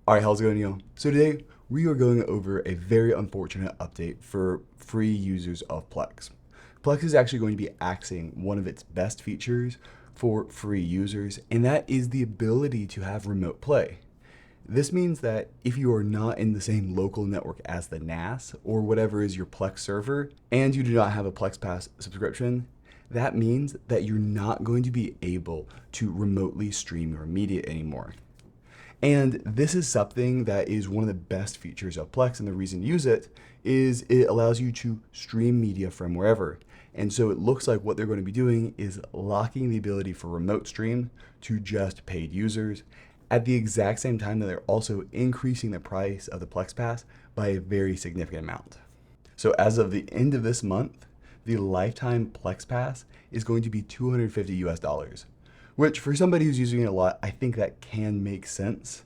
All right, how's it going, y'all? So today we are going over a very unfortunate update for free users of Plex. Plex is actually going to be axing one of its best features for free users, and that is the ability to have remote play. This means that if you are not in the same local network as the NAS or whatever is your Plex server, and you do not have a Plex Pass subscription, that means that you're not going to be able to remotely stream your media anymore. And this is something that is one of the best features of Plex, and the reason to use it is it allows you to stream media from wherever. And so it looks like what they're going to be doing is locking the ability for remote stream to just paid users at the exact same time that they're also increasing the price of the Plex Pass by a very significant amount. So as of the end of this month, the lifetime Plex Pass is going to be 250 US dollars, which for somebody who's using it a lot, I think that can make sense.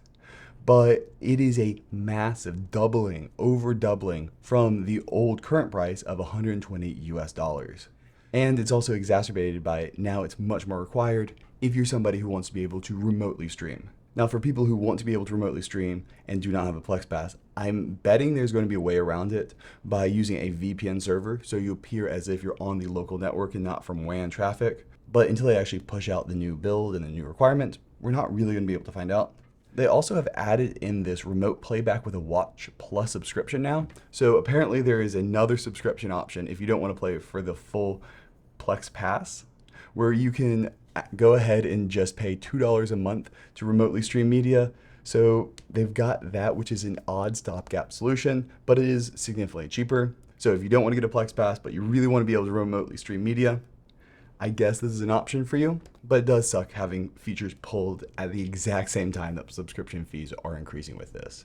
But it is a massive doubling, over doubling from the old current price of 120 US dollars. And it's also exacerbated by now it's much more required if you're somebody who wants to be able to remotely stream. Now, for people who want to be able to remotely stream and do not have a Plex Pass, I'm betting there's going to be a way around it by using a VPN server, so you appear as if you're on the local network and not from WAN traffic. But until they actually push out the new build and the new requirement, we're not really going to be able to find out. They also have added in this remote playback with a Watch Plus subscription now. So apparently there is another subscription option if you don't want to play for the full Plex Pass, where you can go ahead and just pay $2 a month to remotely stream media. So they've got that, which is an odd stopgap solution, but it is significantly cheaper. So if you don't want to get a Plex Pass, but you really want to be able to remotely stream media, I guess this is an option for you, but it does suck having features pulled at the exact same time that subscription fees are increasing with this.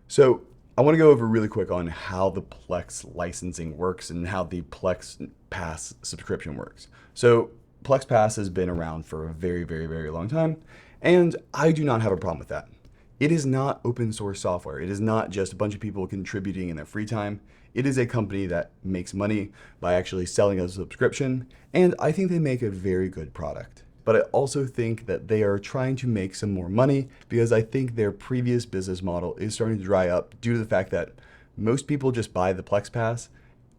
So I want to go over really quick on how the Plex licensing works and how the Plex Pass subscription works. So Plex Pass has been around for a very, very, very long time, and I do not have a problem with that. It is not open source software. It is not just a bunch of people contributing in their free time. It is a company that makes money by actually selling a subscription, and I think they make a very good product. But I also think that they are trying to make some more money because I think their previous business model is starting to dry up due to the fact that most people just buy the Plex Pass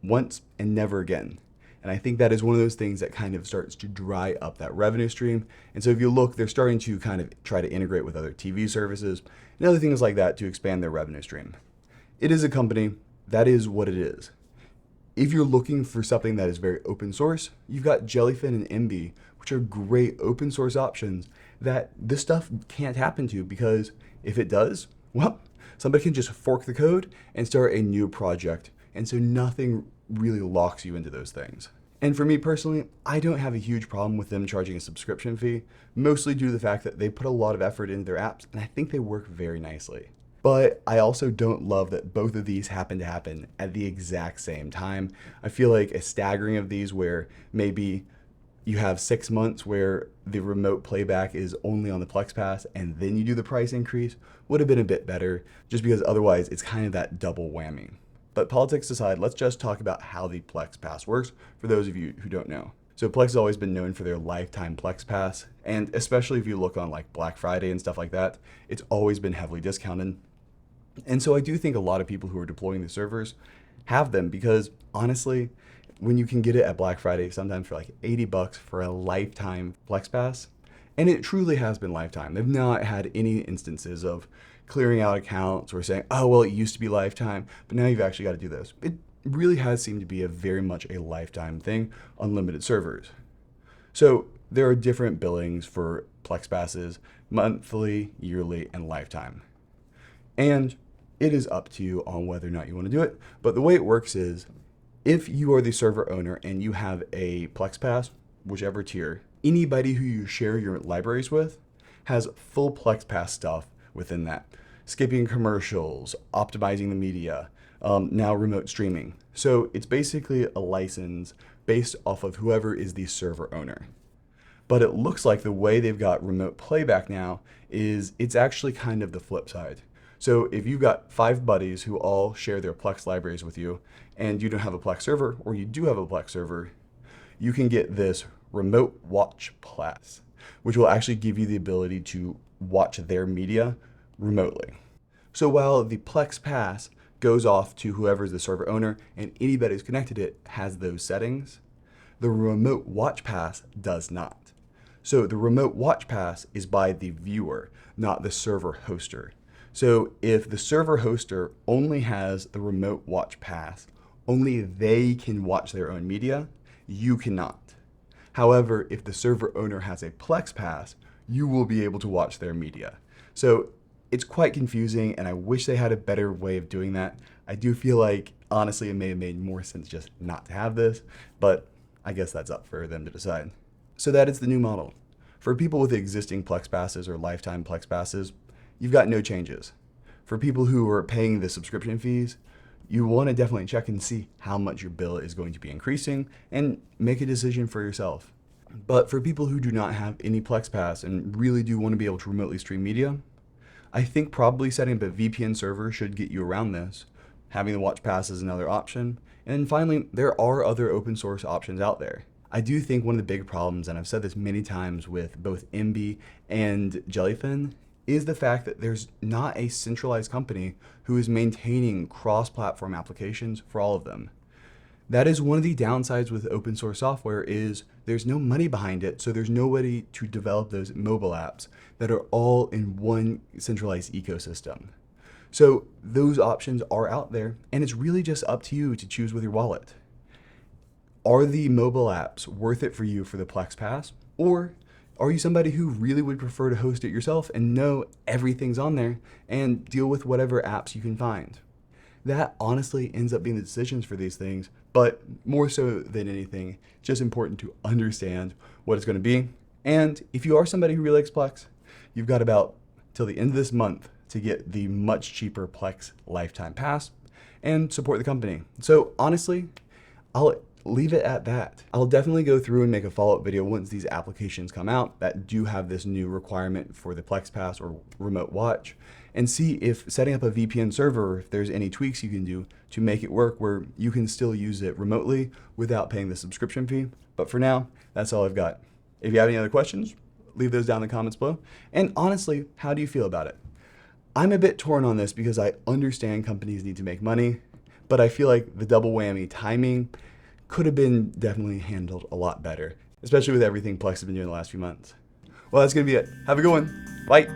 once and never again. And I think that is one of those things that kind of starts to dry up that revenue stream. And so if you look, they're starting to kind of try to integrate with other TV services and other things like that to expand their revenue stream. It is a company, that is what it is. If you're looking for something that is very open source, you've got Jellyfin and MB, which are great open source options that this stuff can't happen to, because if it does, well, somebody can just fork the code and start a new project. And so nothing really locks you into those things. And for me personally, I don't have a huge problem with them charging a subscription fee, mostly due to the fact that they put a lot of effort into their apps, and I think they work very nicely. But I also don't love that both of these happen to happen at the exact same time. I feel like a staggering of these where maybe you have 6 months where the remote playback is only on the Plex Pass and then you do the price increase would have been a bit better, just because otherwise it's kind of that double whammy. But politics aside, let's just talk about how the Plex Pass works for those of you who don't know. So Plex has always been known for their lifetime Plex Pass, and especially if you look on like Black Friday and stuff like that, it's always been heavily discounted. And so I do think a lot of people who are deploying the servers have them because honestly, when you can get it at Black Friday, sometimes for like 80 bucks for a lifetime Plex Pass, and it truly has been lifetime. They've not had any instances of clearing out accounts or saying, oh, well, it used to be lifetime, but now you've actually got to do this. It really has seemed to be a very much a lifetime thing on limited servers. So there are different billings for Plex Passes, monthly, yearly, and lifetime. And it is up to you on whether or not you want to do it. But the way it works is if you are the server owner and you have a Plex Pass, whichever tier, anybody who you share your libraries with has full Plex Pass stuff within that. Skipping commercials, optimizing the media, now remote streaming. So it's basically a license based off of whoever is the server owner. But it looks like the way they've got remote playback now is it's actually kind of the flip side. So if you've got 5 buddies who all share their Plex libraries with you and you don't have a Plex server, or you do have a Plex server, you can get this remote watch Pass, which will actually give you the ability to watch their media remotely. So while the Plex Pass goes off to whoever's the server owner and anybody who's connected to it has those settings, the remote watch pass does not. So the remote watch pass is by the viewer, not the server hoster. So if the server hoster only has the remote watch pass, only they can watch their own media, you cannot. However, if the server owner has a Plex Pass, you will be able to watch their media. So it's quite confusing, and I wish they had a better way of doing that. I do feel like, honestly, it may have made more sense just not to have this, but I guess that's up for them to decide. So that is the new model. For people with existing Plex Passes or lifetime Plex Passes, you've got no changes. For people who are paying the subscription fees, you want to definitely check and see how much your bill is going to be increasing and make a decision for yourself. But for people who do not have any Plex Pass and really do want to be able to remotely stream media, I think probably setting up a VPN server should get you around this. Having the Watch Pass is another option. And then finally, there are other open source options out there. I do think one of the big problems, and I've said this many times with both MB and Jellyfin, is the fact that there's not a centralized company who is maintaining cross-platform applications for all of them. That is one of the downsides with open source software is there's no money behind it, so there's nobody to develop those mobile apps that are all in one centralized ecosystem. So those options are out there, and it's really just up to you to choose with your wallet. Are the mobile apps worth it for you for the Plex Pass? Or are you somebody who really would prefer to host it yourself and know everything's on there and deal with whatever apps you can find? That honestly ends up being the decisions for these things, but more so than anything, just important to understand what it's going to be. And if you are somebody who really likes Plex, you've got about till the end of this month to get the much cheaper Plex Lifetime Pass and support the company. So honestly, I'll leave it at that. I'll definitely go through and make a follow-up video once these applications come out that do have this new requirement for the Plex Pass or remote watch, and see if setting up a VPN server, if there's any tweaks you can do to make it work where you can still use it remotely without paying the subscription fee. But for now, that's all I've got. If you have any other questions, leave those down in the comments below. And honestly, how do you feel about it? I'm a bit torn on this because I understand companies need to make money, but I feel like the double whammy timing could have been definitely handled a lot better, especially with everything Plex has been doing the last few months. Well, that's going to be it. Have a good one. Bye.